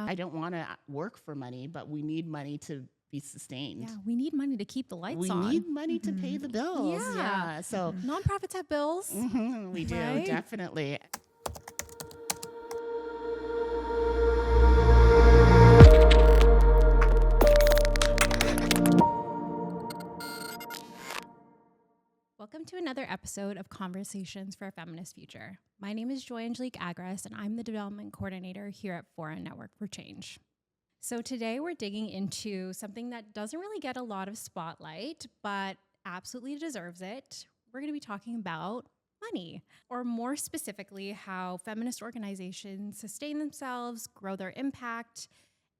I don't want to work for money, but we need money to be sustained. Yeah, we need money to keep the lights We on. need money to pay the bills. Yeah. So Nonprofits have bills. we do, Right? definitely. Welcome to another episode of Conversations for a Feminist Future. My name is Joy Angelique Agras, and I'm the Development Coordinator here at Fora Network for Change. So today we're digging into something that doesn't really get a lot of spotlight, but absolutely deserves it. We're going to be talking about money, or more specifically, how feminist organizations sustain themselves, grow their impact,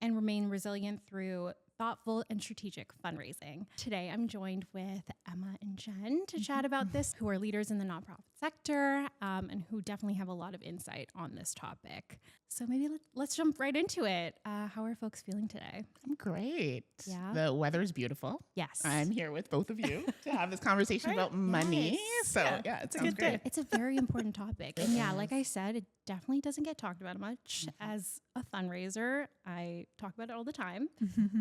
and remain resilient through thoughtful and strategic fundraising. Today, I'm joined with Emma and Jen to chat about this, who are leaders in the nonprofit sector and who definitely have a lot of insight on this topic. So maybe let's jump right into it. How are folks feeling today? I'm great. Yeah. The weather's beautiful. Yes. I'm here with both of you to have this conversation about money. Yes. So yeah, it's a good day. It's a very important topic. And yeah, like I said, it definitely doesn't get talked about much. As a fundraiser, I talk about it all the time.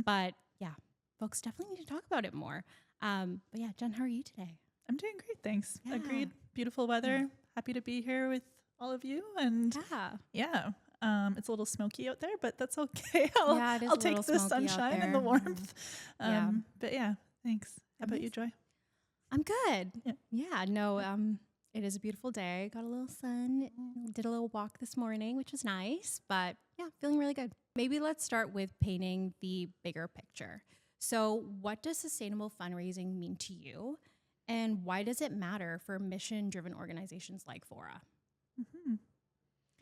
But yeah, folks definitely need to talk about it more. But yeah, Jen, how are you today? I'm doing great, thanks. Yeah. Agreed. Beautiful weather. Happy to be here with all of you. And Yeah. it's a little smoky out there, but that's okay. It is I'll a take little the smoky out sunshine and there. the warmth. Yeah. But yeah, thanks. How about you, Joy? I'm good. Yeah. It is a beautiful day. Got a little sun. Did a little walk this morning, which was nice. But yeah, feeling really good. Maybe let's start with painting the bigger picture. So what does sustainable fundraising mean to you? And why does it matter for mission-driven organizations like Fora?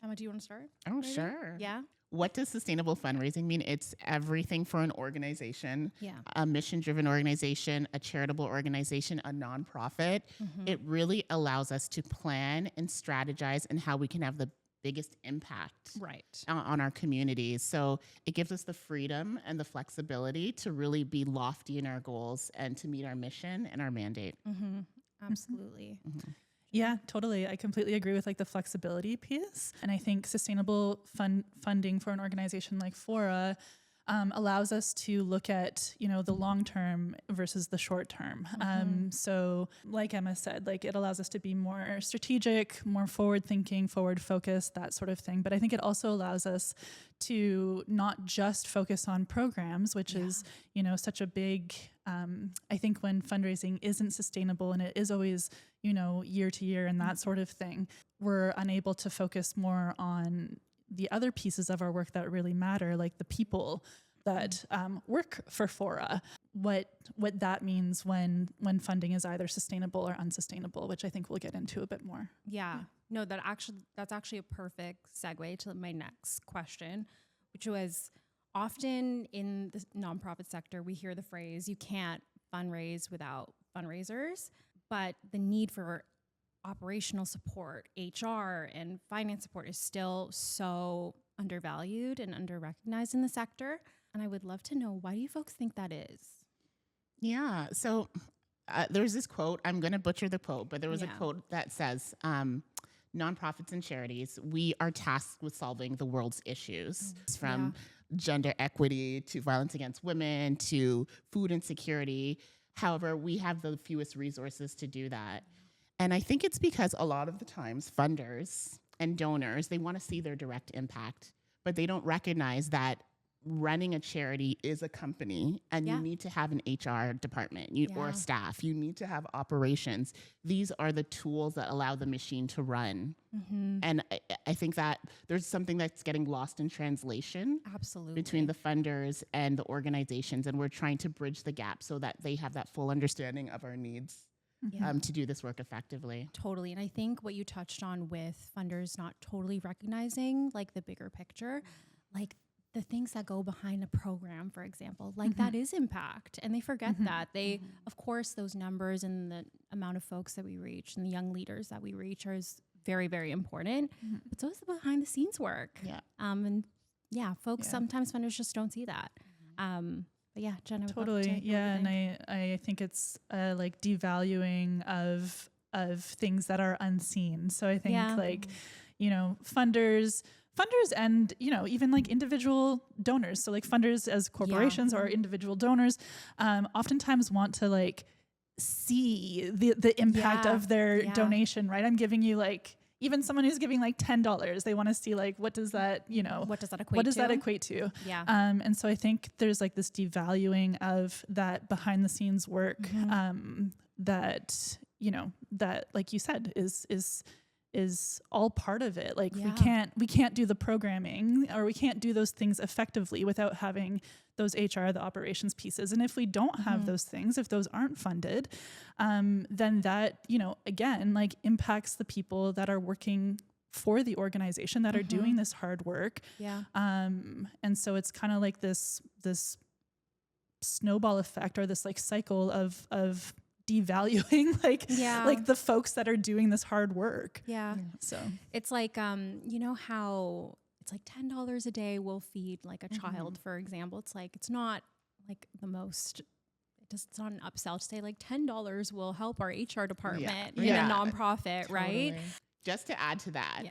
Emma, do you want to start? Oh, maybe? sure. Yeah? What does sustainable fundraising mean? It's everything for an organization, Yeah. a mission-driven organization, a charitable organization, a nonprofit. It really allows us to plan and strategize and how we can have the biggest impact Right. on our communities. So it gives us the freedom and the flexibility to really be lofty in our goals and to meet our mission and our mandate. Absolutely. Yeah, totally. I completely agree with like the flexibility piece. And I think sustainable funding for an organization like Fora allows us to look at, the long term versus the short term. So like Emma said, like it allows us to be more strategic, more forward thinking, forward focused, that sort of thing. But I think it also allows us to not just focus on programs, which is, such a big, I think when fundraising isn't sustainable and it is always, year to year and that sort of thing, we're unable to focus more on the other pieces of our work that really matter, like the people that work for Fora, what that means when funding is either sustainable or unsustainable, which I think we'll get into a bit more. Yeah. No, that's actually a perfect segue to my next question, which was often in the nonprofit sector, we hear the phrase, you can't fundraise without fundraisers, but the need for operational support, HR and finance support is still so undervalued and under-recognized in the sector. And I would love to know, why do you folks think that is? Yeah. So there's this quote, I'm going to butcher the quote, but there was a quote that says, nonprofits and charities, we are tasked with solving the world's issues, from gender equity to violence against women to food insecurity. However, we have the fewest resources to do that. And I think it's because a lot of the times funders and donors, they want to see their direct impact, but they don't recognize that running a charity is a company, and you need to have an HR department or a staff. You need to have operations. These are the tools that allow the machine to run. And I think that there's something that's getting lost in translation between the funders and the organizations, and we're trying to bridge the gap so that they have that full understanding of our needs to do this work effectively. Totally. And I think what you touched on with funders not totally recognizing like the bigger picture, like the things that go behind a program, for example, like that is impact. And they forget that. They, of course, those numbers and the amount of folks that we reach and the young leaders that we reach is very, very important. But so is the behind the scenes work. Folks, sometimes funders just don't see that. But yeah, Jen, I would love to hear what you think. And I think it's like devaluing of things that are unseen. So I think funders funders and, even like individual donors. So like funders as corporations or individual donors, oftentimes want to like see the impact of their donation, right? I'm giving you like, even someone who's giving like $10, they want to see like, what does that equate to? Yeah. And so I think there's like this devaluing of that behind the scenes work, that, that like you said is all part of it. Like we can't do the programming, or we can't do those things effectively without having those HR, the operations pieces. And if we don't have those things, if those aren't funded, then that, again, like impacts the people that are working for the organization, that are doing this hard work. Yeah. And so it's kind of like this snowball effect, or this like cycle of devaluing like the folks that are doing this hard work. Yeah. So it's like, how it's like $10 a day will feed like a child, for example. It's like, it's not like the most, it's not an upsell to say like $10 will help our HR department in a nonprofit, right? Just to add to that,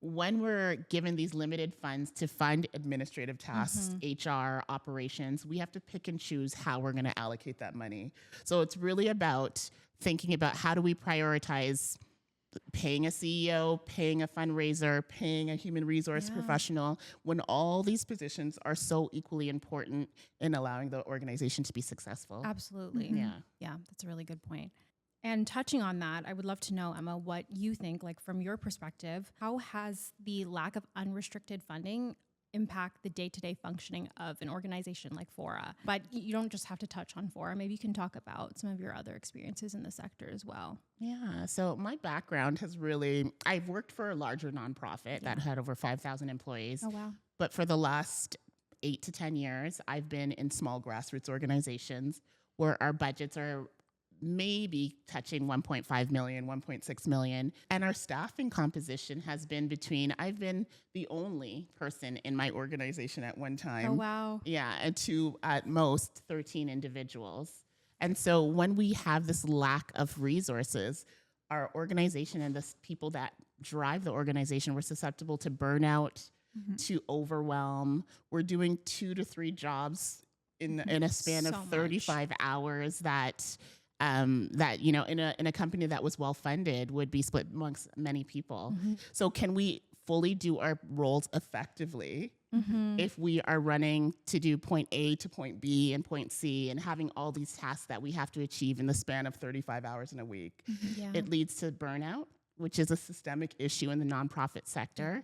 when we're given these limited funds to fund administrative tasks, HR operations, we have to pick and choose how we're going to allocate that money. So it's really about thinking about how do we prioritize paying a CEO, paying a fundraiser, paying a human resource professional, when all these positions are so equally important in allowing the organization to be successful. Absolutely. Yeah, that's a really good point. And touching on that, I would love to know, Emma, what you think, like from your perspective, how has the lack of unrestricted funding impact the day-to-day functioning of an organization like Fora? But you don't just have to touch on Fora. Maybe you can talk about some of your other experiences in the sector as well. Yeah, so my background has I've worked for a larger nonprofit that had over 5,000 employees. Oh, wow. But for the last 8 to 10 years, I've been in small grassroots organizations where our budgets are maybe touching 1.5 million, 1.6 million. And our staffing composition has been I've been the only person in my organization at one time. Oh, wow. Yeah, and to at most 13 individuals. And so when we have this lack of resources, our organization and the people that drive the organization, we're susceptible to burnout, to overwhelm. We're doing 2 to 3 jobs in a span of 35 hours that in a company that was well funded would be split amongst many people. So can we fully do our roles effectively if we are running to do point A to point B and point C and having all these tasks that we have to achieve in the span of 35 hours in a week? It leads to burnout, which is a systemic issue in the nonprofit sector,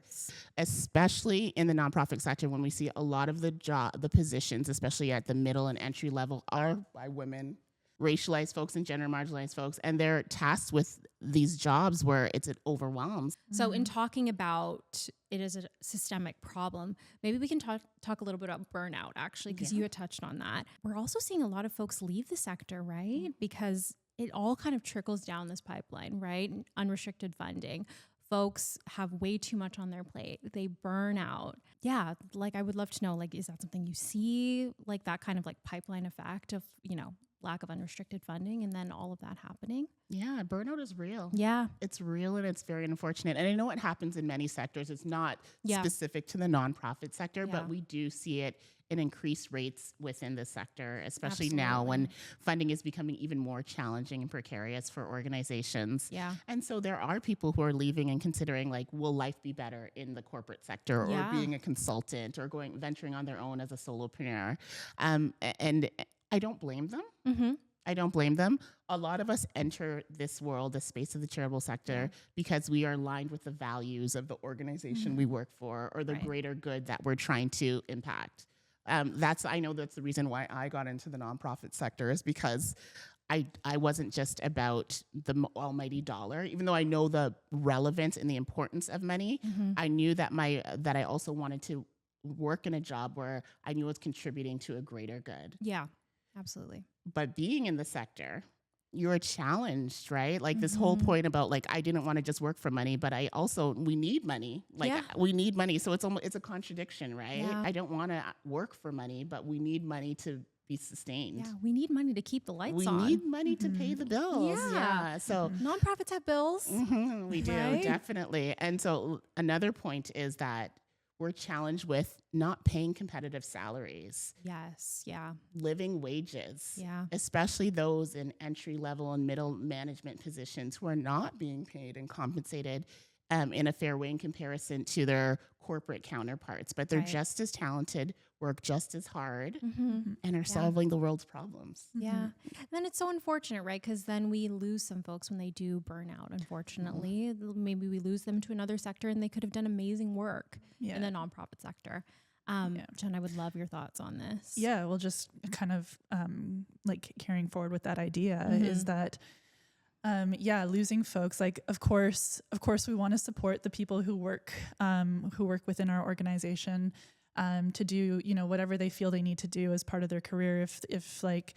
especially in the nonprofit sector when we see a lot of the positions, especially at the middle and entry level, are by women, racialized folks and gender marginalized folks, and they're tasked with these jobs where it overwhelms. So in talking about it as a systemic problem, maybe we can talk a little bit about burnout, actually, because you had touched on that. We're also seeing a lot of folks leave the sector, right? Because it all kind of trickles down this pipeline, right? Unrestricted funding. Folks have way too much on their plate. They burn out. Yeah, like I would love to know, like, is that something you see, like that kind of like pipeline effect of, lack of unrestricted funding and then all of that happening? Yeah, burnout is real. Yeah. It's real and it's very unfortunate. And I know it happens in many sectors. It's not specific to the nonprofit sector, but we do see it in increased rates within the sector, especially now when funding is becoming even more challenging and precarious for organizations. Yeah. And so there are people who are leaving and considering, like, will life be better in the corporate sector or being a consultant or venturing on their own as a solopreneur. And I don't blame them. I don't blame them. A lot of us enter this world, the space of the charitable sector, because we are aligned with the values of the organization we work for or the greater good that we're trying to impact. I know that's the reason why I got into the nonprofit sector, is because I wasn't just about the almighty dollar. Even though I know the relevance and the importance of money, I knew that that I also wanted to work in a job where I knew it was contributing to a greater good. Yeah. Absolutely. But being in the sector, you're challenged, right? Like this whole point about, like, I didn't want to just work for money, but we need money. Like we need money. So it's a contradiction, right? Yeah. I don't want to work for money, but we need money to be sustained. Yeah, we need money to keep the lights on. We need money to pay the bills. Yeah. So nonprofits have bills. We do, definitely. And so another point is that we're challenged with not paying competitive salaries, Yes. Yeah. living wages, Yeah. especially those in entry level and middle management positions who are not being paid and compensated in a fair way in comparison to their corporate counterparts, but they're Right. just as talented, work just as hard, Mm-hmm. and are solving the world's problems. Yeah. And then it's so unfortunate, right? Because then we lose some folks when they do burn out, unfortunately. Maybe we lose them to another sector and they could have done amazing work in the nonprofit sector. Jen, I would love your thoughts on this. Yeah, well, just kind of like carrying forward with that idea is that, losing folks, like, of course, we want to support the people who work within our organization to do, whatever they feel they need to do as part of their career. If like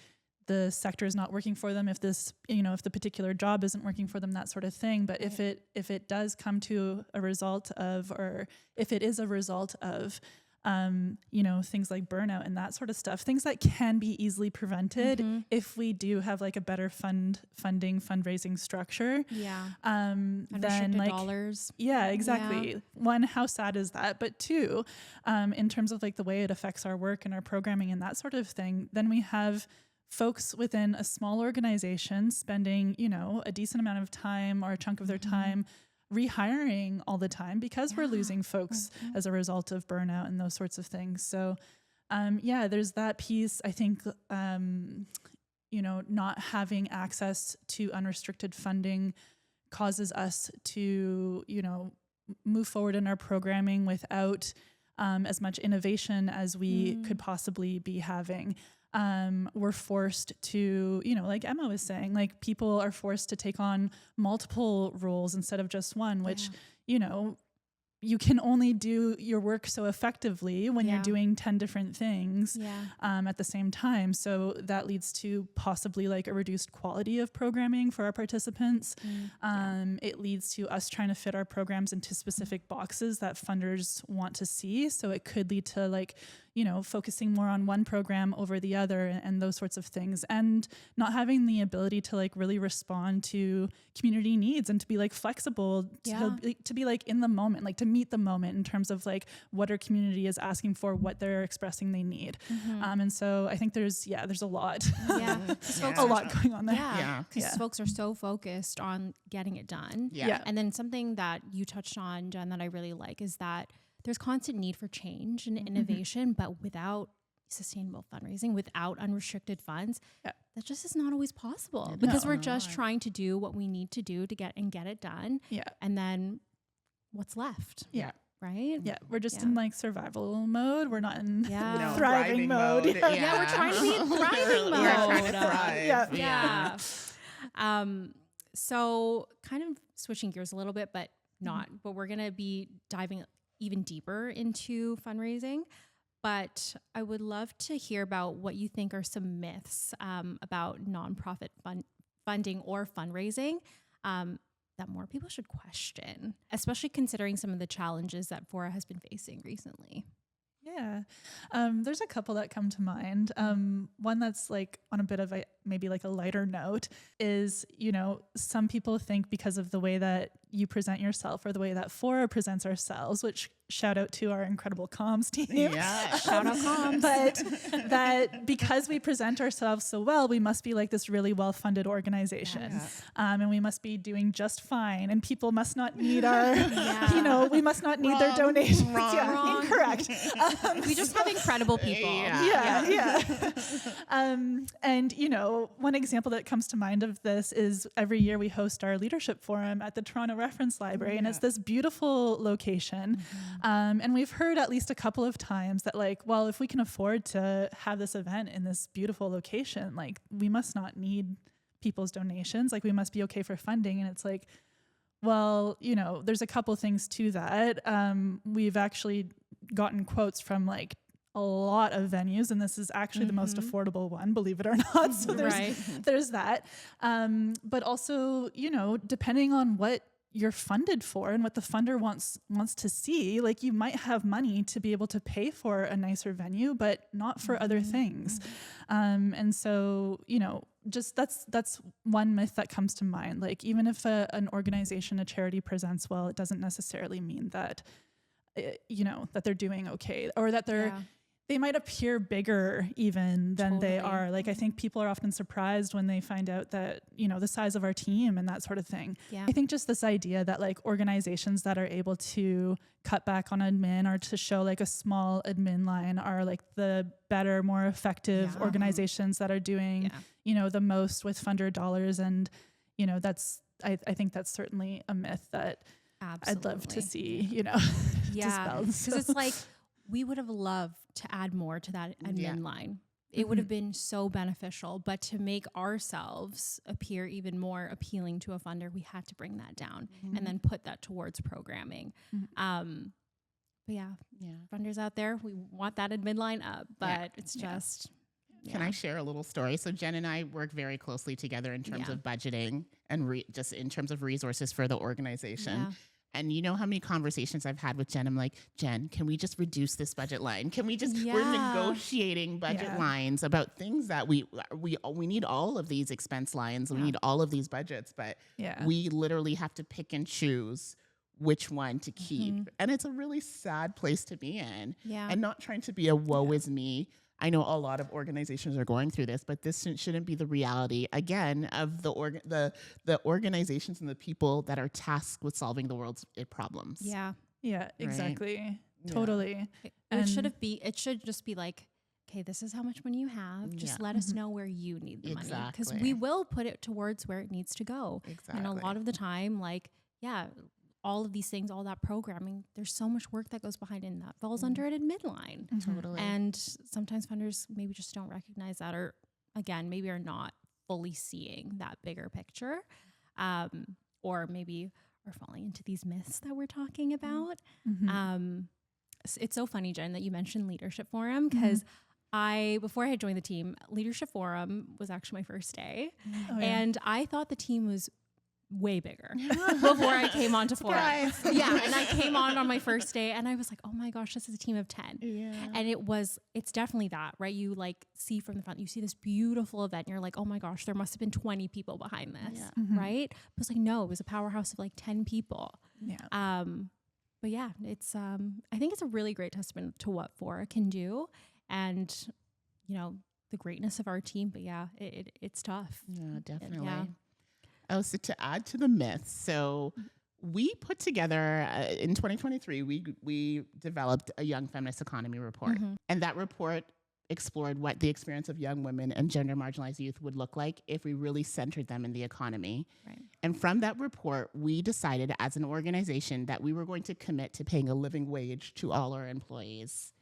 the sector is not working for them, if this, if the particular job isn't working for them, that sort of thing. But if it does come to a result of, or if it is a result of, things like burnout and that sort of stuff, things that can be easily prevented if we do have like a better fundraising structure. Yeah. Then Unrestricted dollars. Yeah, exactly. Yeah. One, how sad is that? But two, in terms of like the way it affects our work and our programming and that sort of thing, then we have folks within a small organization spending, a decent amount of time or a chunk of their time rehiring all the time because we're losing folks as a result of burnout and those sorts of things. So, there's that piece. I think, not having access to unrestricted funding causes us to, move forward in our programming without as much innovation as we could possibly be having. We're forced to, like Emma was saying, like people are forced to take on multiple roles instead of just one, which, you can only do your work so effectively when you're doing 10 different things at the same time. So that leads to possibly like a reduced quality of programming for our participants. It leads to us trying to fit our programs into specific boxes that funders want to see. So it could lead to like, focusing more on one program over the other and those sorts of things, and not having the ability to like really respond to community needs and to be like flexible, to be like in the moment, like to meet the moment in terms of like what our community is asking for, what they're expressing they need. And so I think there's a lot, a lot going on there. Because folks are so focused on getting it done. And then something that you touched on, Jen, that I really like is that there's constant need for change and innovation, but without sustainable fundraising, without unrestricted funds, that just is not always possible because we're just trying to do what we need to do to get it done. And then what's left? Right? Yeah, we're just in like survival mode. We're not in thriving mode. We're trying to be in thriving mode. We're trying to thrive. So kind of switching gears a little bit, but but we're going to be diving even deeper into fundraising. But I would love to hear about what you think are some myths about nonprofit funding or fundraising that more people should question, especially considering some of the challenges that Fora has been facing recently. Yeah, there's a couple that come to mind. One that's like on a bit of maybe like a lighter note is, some people think because of the way that you present yourself or the way that Fora presents ourselves, which shout out to our incredible comms team. Yeah, shout out comms. But that because we present ourselves so well, we must be like this really well-funded organization. And we must be doing just fine. And people must not need our, we must not need their donations. Wrong. Incorrect. We just have incredible people. And, one example that comes to mind of this is every year we host our leadership forum at the Toronto Reference Library, and it's this beautiful location. And we've heard at least a couple of times that like, well, if we can afford to have this event in this beautiful location, like we must not need people's donations. Like we must be okay for funding. And it's like, well, there's a couple things to that. We've actually gotten quotes from like a lot of venues, and this is actually the most affordable one, believe it or not. So there's that. But also, depending on what you're funded for and what the funder wants to see, like you might have money to be able to pay for a nicer venue, but not for other things. And so, just that's one myth that comes to mind. Like even if an organization, a charity presents well, it doesn't necessarily mean that that they're doing okay, or that they might appear bigger even than they are. Like, I think people are often surprised when they find out that, the size of our team and that sort of thing. Yeah. I think just this idea that like organizations that are able to cut back on admin or to show like a small admin line are like the better, more effective organizations that are doing, the most with funder dollars. And, I think that's certainly a myth that I'd love to see, dispelled. Because it's like, we would have loved to add more to that admin line. It would have been so beneficial, but to make ourselves appear even more appealing to a funder, we had to bring that down and then put that towards programming. But funders out there, we want that admin line up, but it's just... Can I share a little story? So Jen and I work very closely together in terms of budgeting and just in terms of resources for the organization. Yeah. And you know how many conversations I've had with Jen? I'm like, Jen, can we just reduce this budget line? Can we just, we're negotiating budget lines about things that we need all of these expense lines. We need all of these budgets, but we literally have to pick and choose which one to keep. And it's a really sad place to be in. And not trying to be a woe is me. I know a lot of organizations are going through this, but this shouldn't be the reality, again, of the organizations and the people that are tasked with solving the world's problems. Yeah, exactly. Right? Totally. It should just be like, okay, this is how much money you have. Just let us know where you need the money. Because we will put it towards where it needs to go. And a lot of the time, all of these things, all that programming, there's so much work that goes behind it, and that falls under an admin line. Totally. And sometimes funders maybe just don't recognize that, or again, maybe are not fully seeing that bigger picture, or maybe are falling into these myths that we're talking about. It's so funny, Jen, that you mentioned Leadership Forum, because before I had joined the team, Leadership Forum was actually my first day. And I thought the team was way bigger before I came on to Fora. And I came on my first day and I was like, oh my gosh, this is a team of 10. And it's definitely that, right? You like see from the front, you see this beautiful event and you're like, oh my gosh, there must have been 20 people behind this, right? But it's like, no, it was a powerhouse of like 10 people. But yeah, it's I think it's a really great testament to what Fora can do and, the greatness of our team. But it's tough. Yeah, definitely. Oh, so to add to the myths, so we put together in 2023, we developed a Young Feminist Economy report. And that report explored what the experience of young women and gender marginalized youth would look like if we really centered them in the economy. And from that report, we decided as an organization that we were going to commit to paying a living wage to all our employees.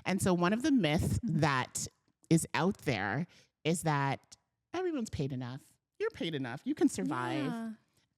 And so one of the myths that is out there is that everyone's paid enough. You're paid enough. You can survive.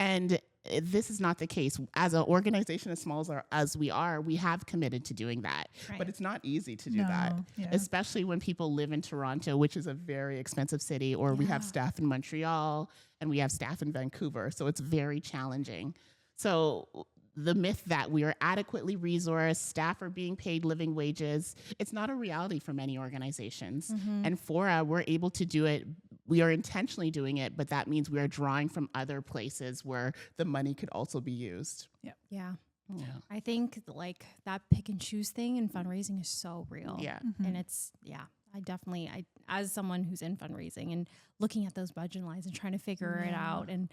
And this is not the case. As an organization as small as we are, we have committed to doing that. But it's not easy to do that, especially when people live in Toronto, which is a very expensive city, or we have staff in Montreal and we have staff in Vancouver. So it's very challenging. So the myth that we are adequately resourced, staff are being paid living wages, it's not a reality for many organizations. And Fora, we're able to do it. We are intentionally doing it, but that means we are drawing from other places where the money could also be used. I think like that pick and choose thing in fundraising is so real. And it's, I as someone who's in fundraising and looking at those budget lines and trying to figure it out. And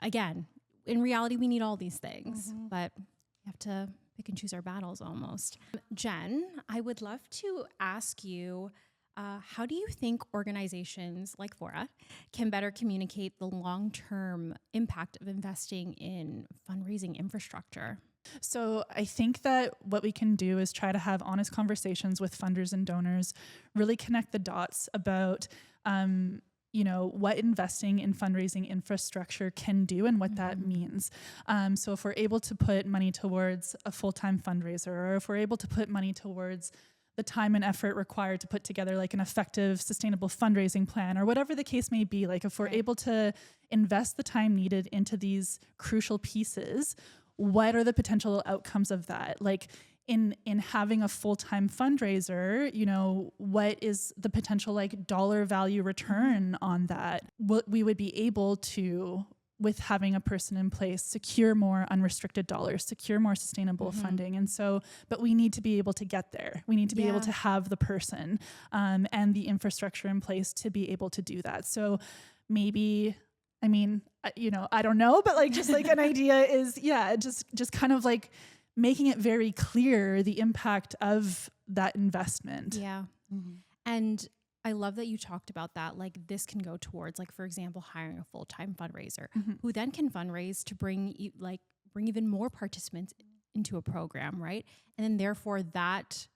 again, in reality, we need all these things, but we have to pick and choose our battles almost. Jen, I would love to ask you, how do you think organizations like Fora can better communicate the long-term impact of investing in fundraising infrastructure? So I think that what we can do is try to have honest conversations with funders and donors, really connect the dots about what investing in fundraising infrastructure can do and what that means. So if we're able to put money towards a full-time fundraiser, or if we're able to put money towards the time and effort required to put together like an effective, sustainable fundraising plan, or whatever the case may be, like if we're able to invest the time needed into these crucial pieces, what are the potential outcomes of that? Like in having a full-time fundraiser, what is the potential like dollar value return on that? What we would be able to with having a person in place, secure more unrestricted dollars, secure more sustainable funding. And so, but we need to be able to get there. We need to be able to have the person and the infrastructure in place to be able to do that. So maybe, I mean, I don't know, but like, just like an idea is, just kind of like making it very clear the impact of that investment. Yeah. And I love that you talked about that. Like this can go towards, like, for example, hiring a full-time fundraiser who then can fundraise to bring even more participants into a program, right? And then therefore that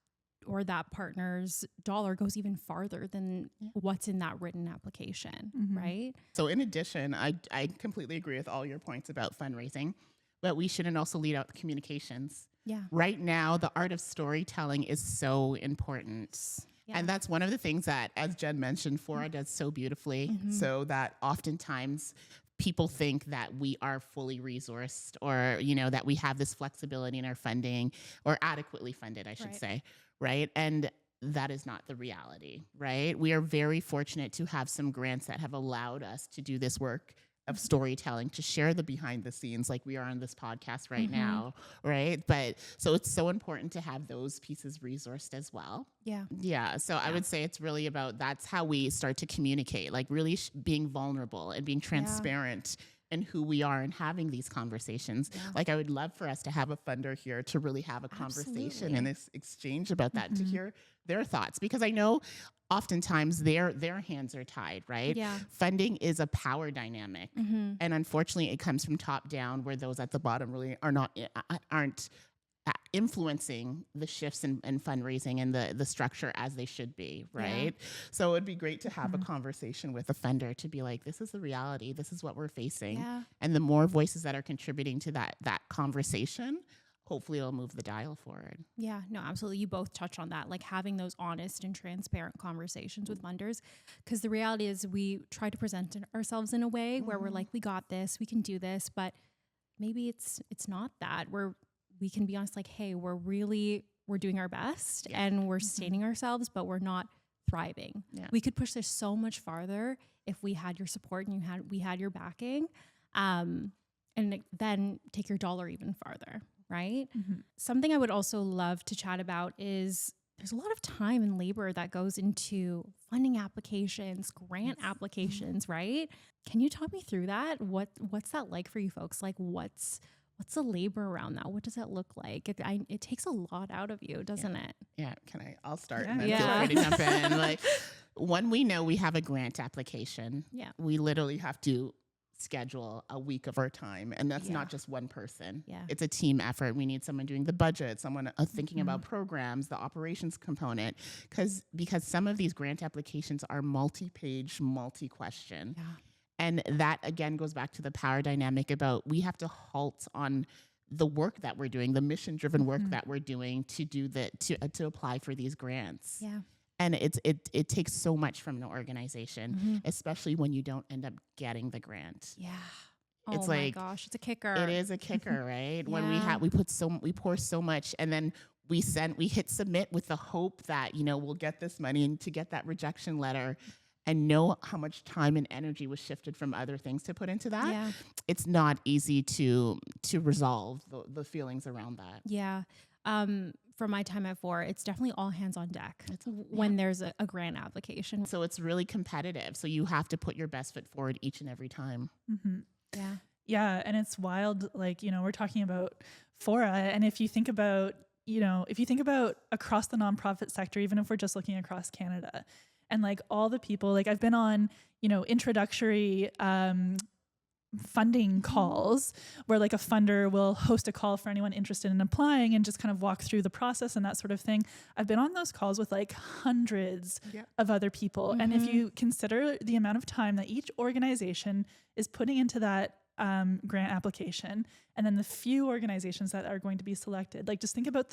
partner's dollar goes even farther than what's in that written application, right? So in addition, I completely agree with all your points about fundraising, but we shouldn't also lead out the communications. Yeah. Right now, the art of storytelling is so important. Yeah. And that's one of the things that, as Jen mentioned, Fora does so beautifully, so that oftentimes people think that we are fully resourced or, that we have this flexibility in our funding or adequately funded, I should say, right? And that is not the reality, right? We are very fortunate to have some grants that have allowed us to do this work of storytelling, to share the behind the scenes like we are on this podcast right now, right? But so it's so important to have those pieces resourced as well. Yeah. So I would say it's really about, that's how we start to communicate, like really being vulnerable and being transparent in who we are and having these conversations. Like I would love for us to have a funder here to really have a conversation and this exchange about that, to hear their thoughts, because I know oftentimes their hands are tied, right? Yeah. Funding is a power dynamic. And unfortunately it comes from top down, where those at the bottom really aren't influencing the shifts in fundraising and the structure as they should be, right? So it would be great to have a conversation with a funder to be like, this is the reality, this is what we're facing. And the more voices that are contributing to that conversation, hopefully it'll move the dial forward. Yeah, no, absolutely. You both touch on that, like having those honest and transparent conversations with funders, because the reality is we try to present ourselves in a way where we're like, we got this, we can do this, but maybe it's not that. We can be honest, like, hey, we're doing our best and we're sustaining ourselves, but we're not thriving. We could push this so much farther if we had your support and we had your backing, and then take your dollar even farther. Right? Something I would also love to chat about is there's a lot of time and labor that goes into funding applications, grant applications, right? Can you talk me through that? What's that like for you folks? Like what's the labor around that? What does that look like? It takes a lot out of you, doesn't it? Yeah. I'll start and then feel free to jump in. Like when we know we have a grant application, we literally have to schedule a week of our time, and that's not just one person. It's a team effort. We need someone doing the budget, someone thinking about programs, the operations component, because some of these grant applications are multi-page, multi-question. And that again goes back to the power dynamic about we have to halt on the work that we're doing, the mission-driven work that we're doing to apply for these grants. And it takes so much from an organization, especially when you don't end up getting the grant. It's my gosh, it's a kicker. It is a kicker, right? When we pour so much, and then we hit submit with the hope that we'll get this money, and to get that rejection letter and know how much time and energy was shifted from other things to put into that. It's not easy to resolve the feelings around that. From my time at Fora, it's definitely all hands on deck when there's a grant application. So it's really competitive. So you have to put your best foot forward each and every time. Yeah. And it's wild. Like, we're talking about Fora. And if you think about across the nonprofit sector, even if we're just looking across Canada, and like all the people, like I've been on, introductory, funding calls where like a funder will host a call for anyone interested in applying and just kind of walk through the process and that sort of thing. I've been on those calls with like hundreds of other people. And if you consider the amount of time that each organization is putting into that grant application, and then the few organizations that are going to be selected, like just think about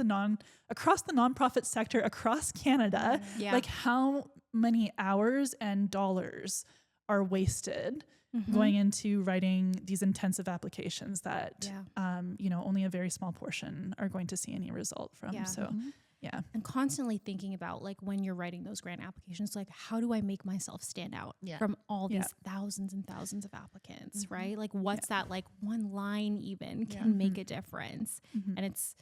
across the nonprofit sector across Canada, like how many hours and dollars are wasted going into writing these intensive applications that, only a very small portion are going to see any result from. Yeah. And constantly thinking about like when you're writing those grant applications, like how do I make myself stand out from all these thousands and thousands of applicants, right? Like what's that like one line even can make a difference. And it's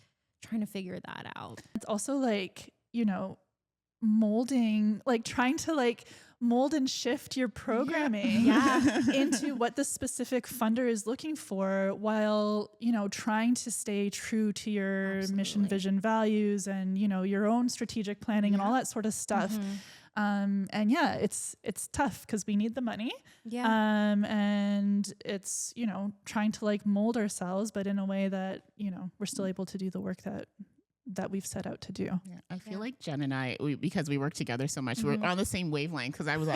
trying to figure that out. It's also like, you know, molding, like trying to like mold and shift your programming into what the specific funder is looking for, while, you know, trying to stay true to your mission, vision, values, and, you know, your own strategic planning and all that sort of stuff. And it's tough because we need the money. And it's, you know, trying to like mold ourselves, but in a way that, you know, we're still able to do the work that we've set out to do. Yeah, I feel like Jen and I, because we work together so much, we're on the same wavelength. Because I was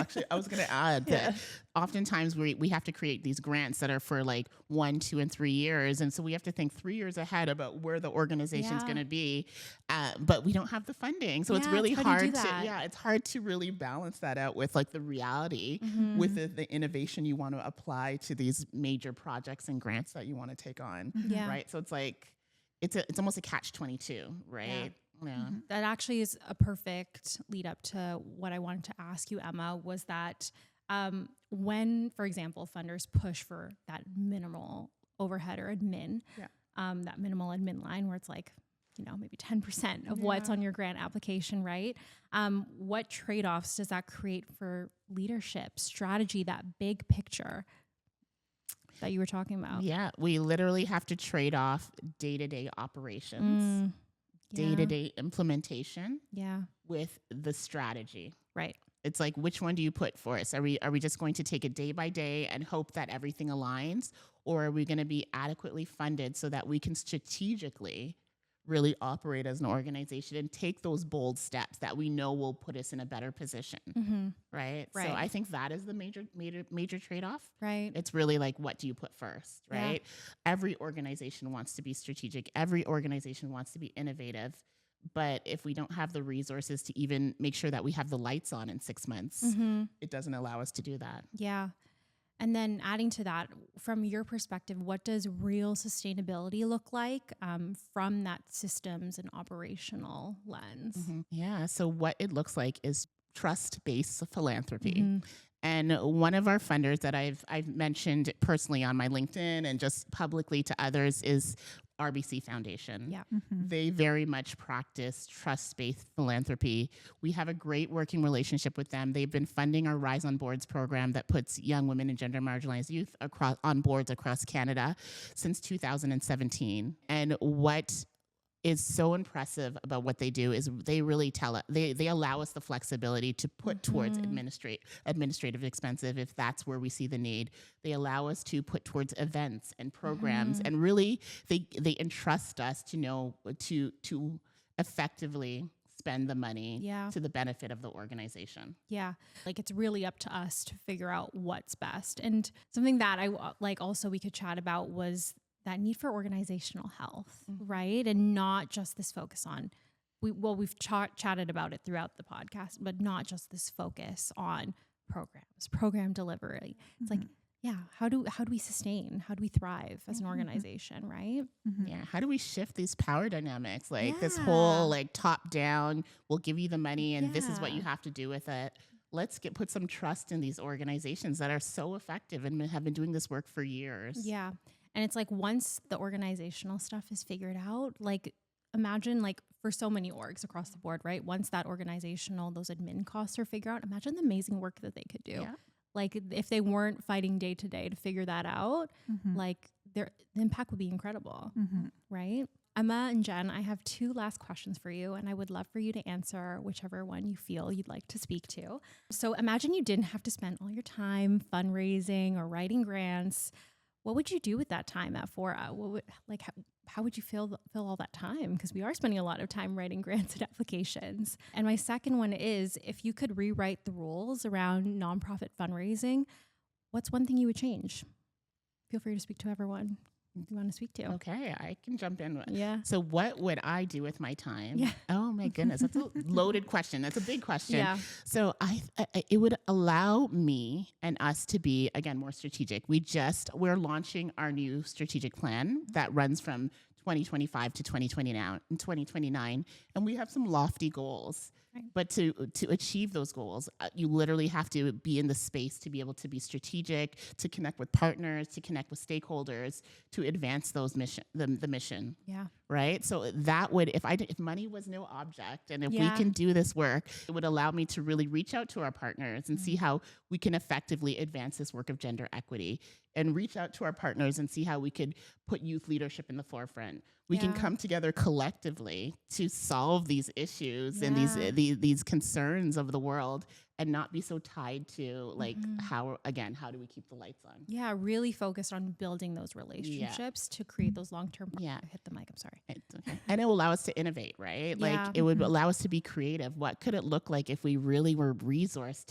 going to add that oftentimes we have to create these grants that are for like 1, 2, and 3 years, and so we have to think 3 years ahead about where the organization's going to be, but we don't have the funding, so it's really hard to it's hard to really balance that out with like the reality with the innovation you want to apply to these major projects and grants that you want to take on, right? So it's like. It's almost a catch-22, right? Yeah. That actually is a perfect lead up to what I wanted to ask you, Emma, was that when, for example, funders push for that minimal overhead or admin, that minimal admin line where it's like, you know, maybe 10% of what's on your grant application, right? What trade-offs does that create for leadership, strategy, that big picture that you were talking about? Yeah, we literally have to trade off day-to-day operations, day-to-day implementation with the strategy. Right. It's like, which one do you put for us? Are we just going to take it day by day and hope that everything aligns? Or are we going to be adequately funded so that we can strategically really operate as an organization and take those bold steps that we know will put us in a better position, right? So I think that is the major trade-off. Right. It's really like, what do you put first, right? Every organization wants to be strategic. Every organization wants to be innovative. But if we don't have the resources to even make sure that we have the lights on in 6 months, it doesn't allow us to do that. Yeah. And then adding to that, from your perspective, what does real sustainability look like from that systems and operational lens? Yeah, so what it looks like is trust-based philanthropy. And one of our funders that I've mentioned personally on my LinkedIn and just publicly to others is RBC Foundation. Yeah. They very much practice trust-based philanthropy. We have a great working relationship with them. They've been funding our Rise on Boards program that puts young women and gender marginalized youth on boards across Canada since 2017. And what is so impressive about what they do is they really they allow us the flexibility to put towards administrative expenses if that's where we see the need. They allow us to put towards events and programs, and really they entrust us to know to effectively spend the money to the benefit of the organization. Yeah. Like it's really up to us to figure out what's best. And something that I like also we could chat about was that need for organizational health, right? And not just this focus on, we've chatted about it throughout the podcast, but not just this focus on program delivery. It's like, how do we sustain? How do we thrive as an organization, right? Yeah, how do we shift these power dynamics? Like this whole like top down, we'll give you the money and this is what you have to do with it. Let's put some trust in these organizations that are so effective and have been doing this work for years. Yeah. And it's like once the organizational stuff is figured out, like imagine like for so many orgs across the board, right? Once that those admin costs are figured out, imagine the amazing work that they could do. Yeah. Like if they weren't fighting day to day to figure that out, like the impact would be incredible, right? Emma and Jen, I have 2 last questions for you, and I would love for you to answer whichever one you feel you'd like to speak to. So imagine you didn't have to spend all your time fundraising or writing grants. What would you do with that time at Fora? How would you fill all that time? Because we are spending a lot of time writing grants and applications. And my second one is, if you could rewrite the rules around nonprofit fundraising, what's one thing you would change? Feel free to speak to everyone you want to speak to. Okay, I can jump in. Yeah. So what would I do with my time? Yeah. Oh my goodness, that's a loaded question. That's a big question. Yeah. So it would allow me and us to be, again, more strategic. We're launching our new strategic plan that runs from 2025 to 2029, and we have some lofty goals. Right. But to achieve those goals, you literally have to be in the space to be able to be strategic, to connect with partners, to connect with stakeholders, to advance those the mission. Yeah. Right. So that would, if money was no object, and if we can do this work, it would allow me to really reach out to our partners and see how we can effectively advance this work of gender equity, and reach out to our partners and see how we could put youth leadership in the forefront. We can come together collectively to solve these issues and these concerns of the world, and not be so tied to like how do we keep the lights on? Yeah, really focused on building those relationships to create those long-term. Hit the mic. I'm sorry. It's okay. And it will allow us to innovate, right? Like it would allow us to be creative. What could it look like if we really were resourced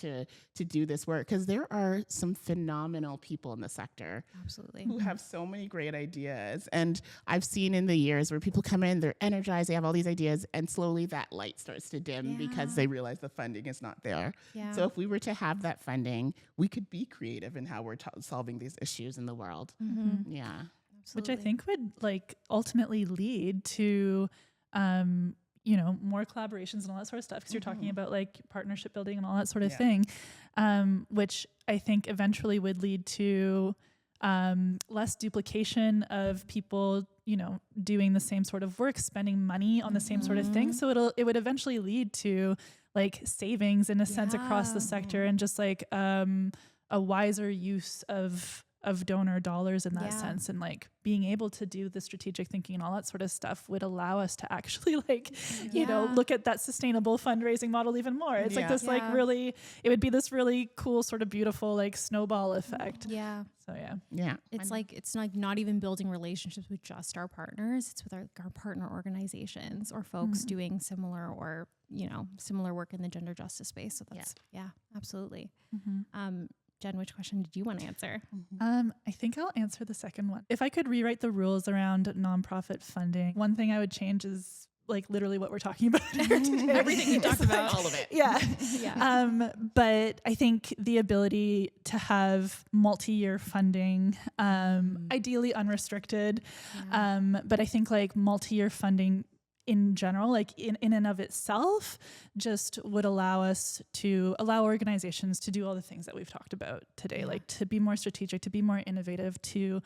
to do this work? Because there are some phenomenal people in the sector, absolutely, who have so many great ideas. And I've seen in the years where people come in, they're energized, they have all these ideas, and slowly that light starts to dim because they realize the funding is not there. Yeah. So if we were to have that funding, we could be creative in how we're solving these issues in the world. Yeah. Absolutely. Which I think would like ultimately lead to, more collaborations and all that sort of stuff. Because you're talking about like partnership building and all that sort of thing, which I think eventually would lead to less duplication of people, doing the same sort of work, spending money on the same sort of thing. So it would eventually lead to like savings in a sense across the sector, and just like a wiser use of donor dollars in that sense, and like being able to do the strategic thinking and all that sort of stuff would allow us to actually like, look at that sustainable fundraising model even more. It's like this like really, it would be this really cool sort of beautiful like snowball effect. Yeah. So it's like not even building relationships with just our partners. It's with our partner organizations or folks doing similar or, similar work in the gender justice space. So that's, absolutely. Jen, which question did you want to answer? I think I'll answer the second one. If I could rewrite the rules around nonprofit funding, one thing I would change is like literally what we're talking about here today. Everything you talked about. All of it. Yeah. But I think the ability to have multi-year funding, ideally unrestricted, but I think like multi-year funding in general, like in and of itself, just would allow organizations to do all the things that we've talked about today, like to be more strategic, to be more innovative, to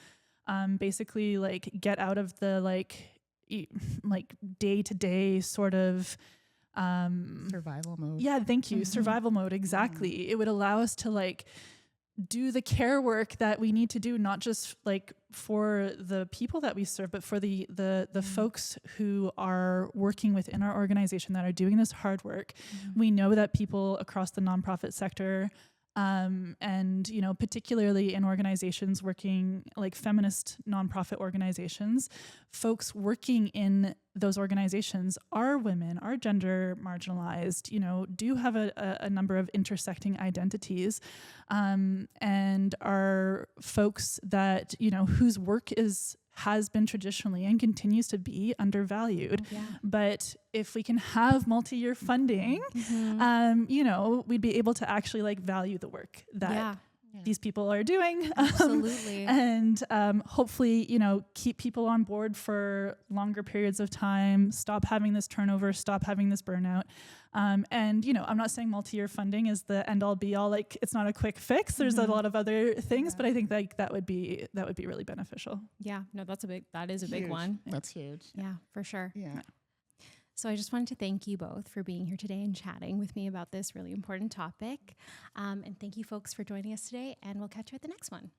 basically like get out of the like day-to-day sort of survival mode. Yeah, thank you. Survival mode, exactly. It would allow us to like do the care work that we need to do, not just like for the people that we serve, but for the folks who are working within our organization that are doing this hard work. We know that people across the nonprofit sector, and particularly in organizations working like feminist nonprofit organizations, folks working in those organizations are women, are gender marginalized, do have a number of intersecting identities, and are folks that, whose work has been traditionally and continues to be undervalued. But if we can have multi-year funding, we'd be able to actually like value the work that these people are doing. Absolutely. And hopefully, keep people on board for longer periods of time, stop having this turnover, stop having this burnout. And, I'm not saying multi-year funding is the end all be all, like it's not a quick fix. There's a lot of other things, but I think like that would be really beneficial. Yeah, no, that is a big one. That's huge. Yeah, for sure. Yeah. So I just wanted to thank you both for being here today and chatting with me about this really important topic. And thank you folks for joining us today, and we'll catch you at the next one.